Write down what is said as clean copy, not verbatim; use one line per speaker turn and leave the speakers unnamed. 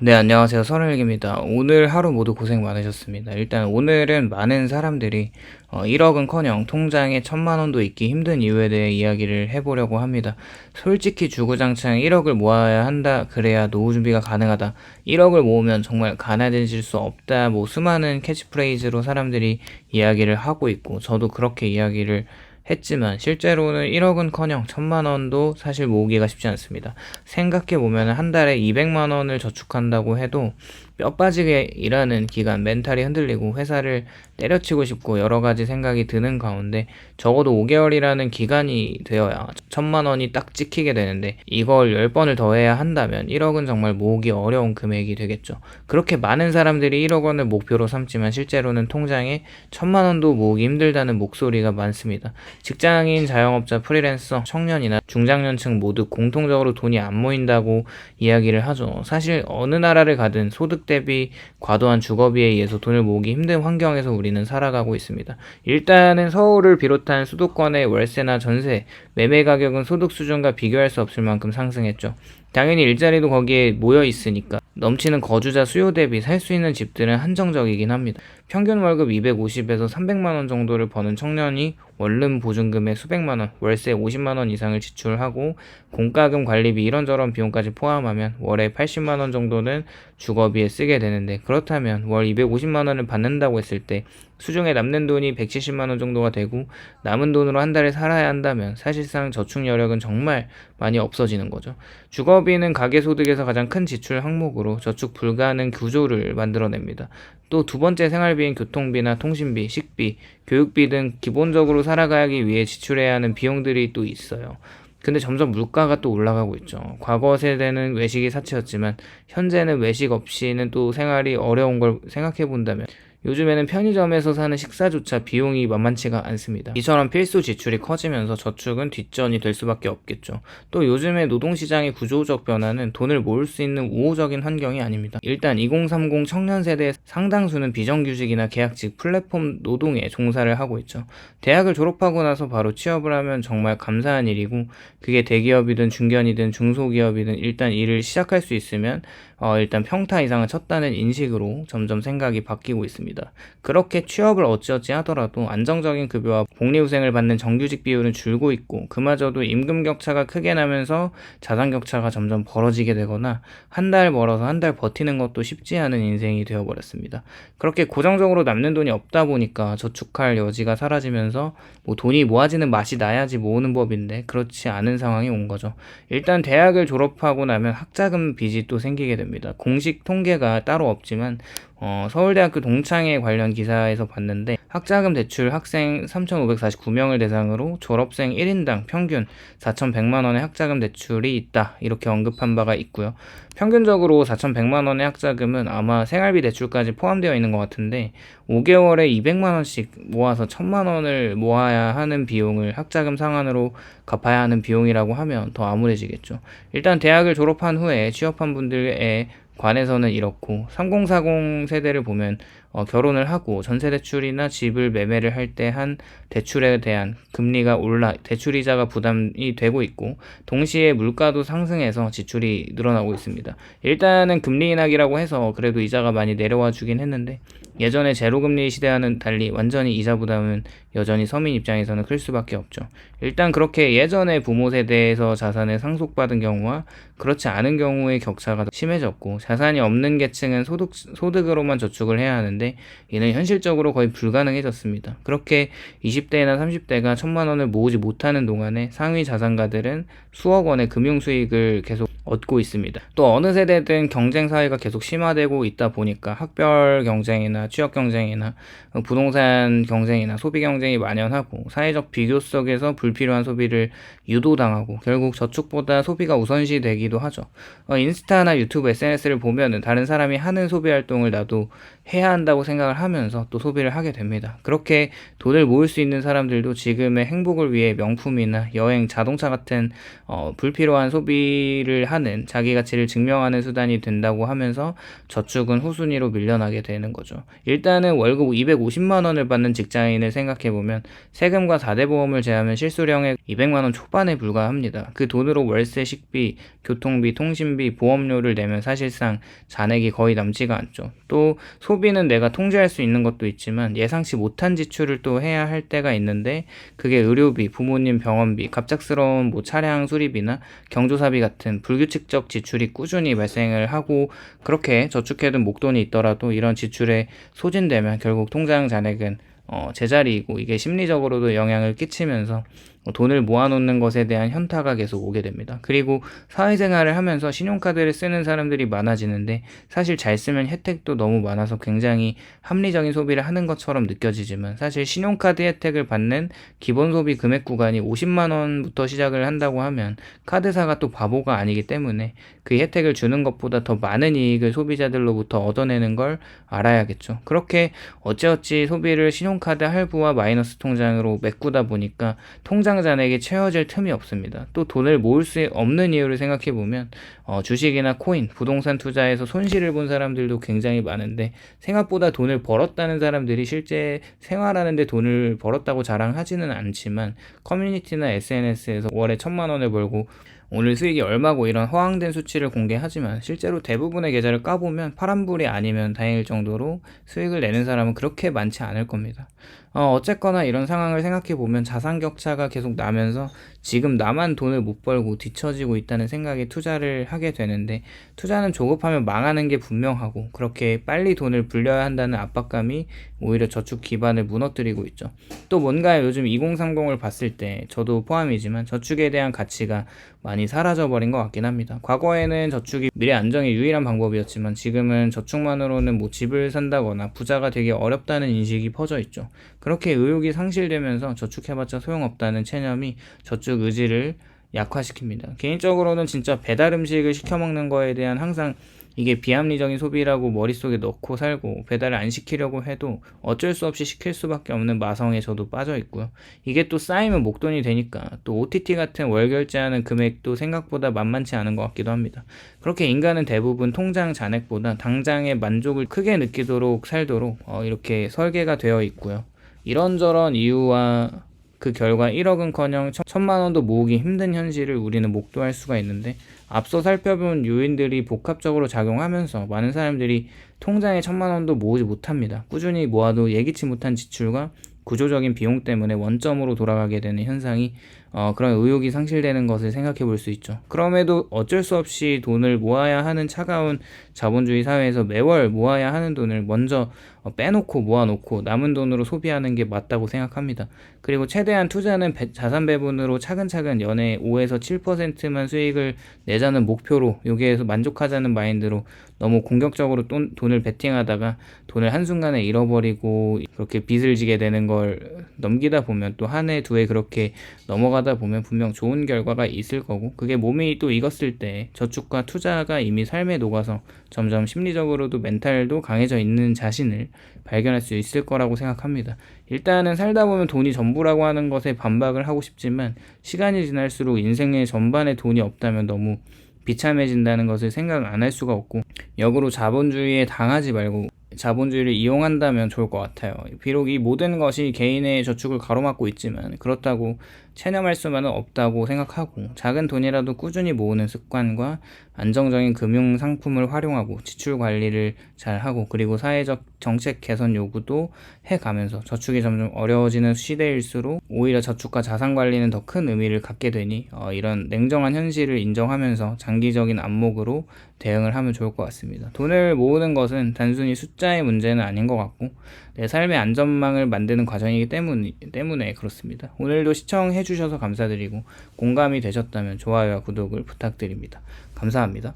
네, 안녕하세요. 설일기입니다. 오늘 하루 모두 고생 많으셨습니다. 일단 오늘은 많은 사람들이 1억은커녕 통장에 1,000만 원도 있기 힘든 이유에 대해 이야기를 해보려고 합니다. 솔직히 주구장창 1억을 모아야 한다, 그래야 노후 준비가 가능하다, 1억을 모으면 정말 가난해질 수 없다, 수많은 캐치프레이즈로 사람들이 이야기를 하고 있고, 저도 그렇게 이야기를 했지만 실제로는 1억은커녕 1,000만 원도 사실 모으기가 쉽지 않습니다. 생각해보면 한 달에 200만 원을 저축한다고 해도 뼈 빠지게 일하는 기간, 멘탈이 흔들리고 회사를 때려치고 싶고 여러 가지 생각이 드는 가운데 적어도 5개월이라는 기간이 되어야 1,000만 원이 딱 찍히게 되는데, 이걸 10번을 더해야 한다면 1억은 정말 모으기 어려운 금액이 되겠죠. 그렇게 많은 사람들이 1억 원을 목표로 삼지만 실제로는 통장에 1,000만 원도 모으기 힘들다는 목소리가 많습니다. 직장인, 자영업자, 프리랜서, 청년이나 중장년층 모두 공통적으로 돈이 안 모인다고 이야기를 하죠. 사실 어느 나라를 가든 소득 대비 과도한 주거비에 의해서 돈을 모으기 힘든 환경에서 우리는 살아가고 있습니다. 일단은 서울을 비롯한 수도권의 월세나 전세, 매매 가격은 소득 수준과 비교할 수 없을 만큼 상승했죠. 당연히 일자리도 거기에 모여 있으니까 넘치는 거주자 수요 대비 살 수 있는 집들은 한정적이긴 합니다. 평균 월급 250에서 300만 원 정도를 버는 청년이 원룸 보증금에 수백만 원, 월세 50만 원 이상을 지출하고 공과금 관리비 이런저런 비용까지 포함하면 월에 80만 원 정도는 주거비에 쓰게 되는데, 그렇다면 월 250만 원을 받는다고 했을 때 수중에 남는 돈이 170만 원 정도가 되고 남은 돈으로 한 달을 살아야 한다면 사실상 저축 여력은 정말 많이 없어지는 거죠. 주거비는 가계소득에서 가장 큰 지출 항목으로 저축 불가능 구조를 만들어냅니다. 또 두 번째 생활비인 교통비나 통신비, 식비, 교육비 등 기본적으로 살아가기 위해 지출해야 하는 비용들이 또 있어요. 근데 점점 물가가 또 올라가고 있죠. 과거 세대는 외식이 사치였지만 현재는 외식 없이는 또 생활이 어려운 걸 생각해 본다면 요즘에는 편의점에서 사는 식사조차 비용이 만만치가 않습니다. 이처럼 필수 지출이 커지면서 저축은 뒷전이 될 수밖에 없겠죠. 또 요즘의 노동시장의 구조적 변화는 돈을 모을 수 있는 우호적인 환경이 아닙니다. 일단 2030 청년 세대의 상당수는 비정규직이나 계약직, 플랫폼 노동에 종사를 하고 있죠. 대학을 졸업하고 나서 바로 취업을 하면 정말 감사한 일이고, 그게 대기업이든 중견이든 중소기업이든 일단 일을 시작할 수 있으면 일단 평타 이상을 쳤다는 인식으로 점점 생각이 바뀌고 있습니다. 그렇게 취업을 어찌어찌 하더라도 안정적인 급여와 복리후생을 받는 정규직 비율은 줄고 있고, 그마저도 임금 격차가 크게 나면서 자산 격차가 점점 벌어지게 되거나 한 달 벌어서 한 달 버티는 것도 쉽지 않은 인생이 되어버렸습니다. 그렇게 고정적으로 남는 돈이 없다 보니까 저축할 여지가 사라지면서 돈이 모아지는 맛이 나야지 모으는 법인데 그렇지 않은 상황이 온 거죠. 일단 대학을 졸업하고 나면 학자금 빚이 또 생기게 됩니다. 공식 통계가 따로 없지만 서울대학교 동창회 관련 기사에서 봤는데, 학자금 대출 학생 3,549명을 대상으로 졸업생 1인당 평균 4,100만 원의 학자금 대출이 있다, 이렇게 언급한 바가 있고요. 평균적으로 4,100만 원의 학자금은 아마 생활비 대출까지 포함되어 있는 것 같은데 5개월에 200만 원씩 모아서 1,000만 원을 모아야 하는 비용을 학자금 상환으로 갚아야 하는 비용이라고 하면 더 암울해지겠죠. 일단 대학을 졸업한 후에 취업한 분들의 관해서는 이렇고, 3040 세대를 보면 결혼을 하고 전세대출이나 집을 매매를 할 때 한 대출에 대한 금리가 올라 대출이자가 부담이 되고 있고, 동시에 물가도 상승해서 지출이 늘어나고 있습니다. 일단은 금리 인하기라고 해서 그래도 이자가 많이 내려와 주긴 했는데, 예전에 제로금리 시대와는 달리 완전히 이자 부담은 여전히 서민 입장에서는 클 수밖에 없죠. 일단 그렇게 예전에 부모 세대에서 자산을 상속받은 경우와 그렇지 않은 경우의 격차가 더 심해졌고, 자산이 없는 계층은 소득으로만 저축을 해야 하는데 이는 현실적으로 거의 불가능해졌습니다. 그렇게 20대나 30대가 1,000만 원을 모으지 못하는 동안에 상위 자산가들은 수억 원의 금융 수익을 계속 얻고 있습니다. 또 어느 세대든 경쟁 사회가 계속 심화되고 있다 보니까 학별 경쟁이나 취업 경쟁이나 부동산 경쟁이나 소비 경쟁이 만연하고, 사회적 비교 속에서 불필요한 소비를 유도당하고 결국 저축보다 소비가 우선시 되기도 하죠. 인스타나 유튜브 SNS를 보면은 다른 사람이 하는 소비 활동을 나도 해야 한다고 생각을 하면서 또 소비를 하게 됩니다. 그렇게 돈을 모을 수 있는 사람들도 지금의 행복을 위해 명품이나 여행, 자동차 같은 불필요한 소비를 하는 자기 가치를 증명하는 수단이 된다고 하면서 저축은 후순위로 밀려나게 되는 거죠. 일단은 월급 250만 원을 받는 직장인을 생각해보면 세금과 4대 보험을 제하면 실수령액 200만 원 초반에 불과합니다. 그 돈으로 월세, 식비, 교통비, 통신비, 보험료를 내면 사실상 잔액이 거의 남지가 않죠. 또 소비는 내가 통제할 수 있는 것도 있지만 예상치 못한 지출을 또 해야 할 때가 있는데, 그게 의료비, 부모님 병원비, 갑작스러운 차량 수리비나 경조사비 같은 불규칙적 지출이 꾸준히 발생을 하고, 그렇게 저축해둔 목돈이 있더라도 이런 지출에 소진되면 결국 통장 잔액은 제자리이고, 이게 심리적으로도 영향을 끼치면서 돈을 모아놓는 것에 대한 현타가 계속 오게 됩니다. 그리고 사회생활을 하면서 신용카드를 쓰는 사람들이 많아지는데, 사실 잘 쓰면 혜택도 너무 많아서 굉장히 합리적인 소비를 하는 것처럼 느껴지지만, 사실 신용카드 혜택을 받는 기본 소비 금액 구간이 50만 원부터 시작을 한다고 하면 카드사가 또 바보가 아니기 때문에 그 혜택을 주는 것보다 더 많은 이익을 소비자들로부터 얻어내는 걸 알아야겠죠. 그렇게 어찌어찌 소비를 신용카드 할부와 마이너스 통장으로 메꾸다 보니까 통장 잔액이 채워질 틈이 없습니다. 또 돈을 모을 수 없는 이유를 생각해보면 주식이나 코인, 부동산 투자에서 손실을 본 사람들도 굉장히 많은데, 생각보다 돈을 벌었다는 사람들이 실제 생활하는데 돈을 벌었다고 자랑하지는 않지만 커뮤니티나 SNS에서 월에 1,000만 원을 벌고 오늘 수익이 얼마고 이런 허황된 수치를 공개하지만, 실제로 대부분의 계좌를 까보면 파란불이 아니면 다행일 정도로 수익을 내는 사람은 그렇게 많지 않을 겁니다. 어쨌거나 이런 상황을 생각해보면 자산 격차가 계속 나면서 지금 나만 돈을 못 벌고 뒤처지고 있다는 생각에 투자를 하게 되는데, 투자는 조급하면 망하는 게 분명하고, 그렇게 빨리 돈을 불려야 한다는 압박감이 오히려 저축 기반을 무너뜨리고 있죠. 또 뭔가 요즘 2030을 봤을 때 저도 포함이지만 저축에 대한 가치가 많이 사라져버린 것 같긴 합니다. 과거에는 저축이 미래 안정의 유일한 방법이었지만 지금은 저축만으로는 집을 산다거나 부자가 되기 어렵다는 인식이 퍼져 있죠. 그렇게 의욕이 상실되면서 저축해봤자 소용없다는 체념이 저축 의지를 약화시킵니다. 개인적으로는 진짜 배달 음식을 시켜먹는 거에 대한 항상 이게 비합리적인 소비라고 머릿속에 넣고 살고, 배달을 안 시키려고 해도 어쩔 수 없이 시킬 수밖에 없는 마성에 저도 빠져 있고요. 이게 또 쌓이면 목돈이 되니까 또 OTT 같은 월 결제하는 금액도 생각보다 만만치 않은 것 같기도 합니다. 그렇게 인간은 대부분 통장 잔액보다 당장의 만족을 크게 느끼도록 살도록 이렇게 설계가 되어 있고요. 이런저런 이유와 그 결과 1억은커녕 1,000만 원도 모으기 힘든 현실을 우리는 목도할 수가 있는데, 앞서 살펴본 요인들이 복합적으로 작용하면서 많은 사람들이 통장에 1,000만 원도 모으지 못합니다. 꾸준히 모아도 예기치 못한 지출과 구조적인 비용 때문에 원점으로 돌아가게 되는 현상이 그런 의욕이 상실되는 것을 생각해 볼 수 있죠. 그럼에도 어쩔 수 없이 돈을 모아야 하는 차가운 자본주의 사회에서 매월 모아야 하는 돈을 먼저 빼놓고 모아놓고 남은 돈으로 소비하는 게 맞다고 생각합니다. 그리고 최대한 투자는 자산 배분으로 차근차근 연에 5에서 7%만 수익을 내자는 목표로, 여기에서 만족하자는 마인드로 너무 공격적으로 돈을 베팅하다가 돈을 한순간에 잃어버리고 그렇게 빚을 지게 되는 걸 넘기다 보면, 또 한 해, 두 해 그렇게 넘어가다 보면 분명 좋은 결과가 있을 거고, 그게 몸이 또 익었을 때 저축과 투자가 이미 삶에 녹아서 점점 심리적으로도 멘탈도 강해져 있는 자신을 발견할 수 있을 거라고 생각합니다. 일단은 살다 보면 돈이 전부라고 하는 것에 반박을 하고 싶지만, 시간이 지날수록 인생의 전반에 돈이 없다면 너무 비참해진다는 것을 생각 안 할 수가 없고, 역으로 자본주의에 당하지 말고 자본주의를 이용한다면 좋을 것 같아요. 비록 이 모든 것이 개인의 저축을 가로막고 있지만 그렇다고 체념할 수만은 없다고 생각하고, 작은 돈이라도 꾸준히 모으는 습관과 안정적인 금융 상품을 활용하고 지출 관리를 잘하고, 그리고 사회적 정책 개선 요구도 해가면서 저축이 점점 어려워지는 시대일수록 오히려 저축과 자산 관리는 더 큰 의미를 갖게 되니 이런 냉정한 현실을 인정하면서 장기적인 안목으로 대응을 하면 좋을 것 같습니다. 돈을 모으는 것은 단순히 숫자의 문제는 아닌 것 같고 내 삶의 안전망을 만드는 과정이기 때문에 그렇습니다. 오늘도 시청해 주셔서 감사드리고, 공감이 되셨다면 좋아요와 구독을 부탁드립니다. 감사합니다.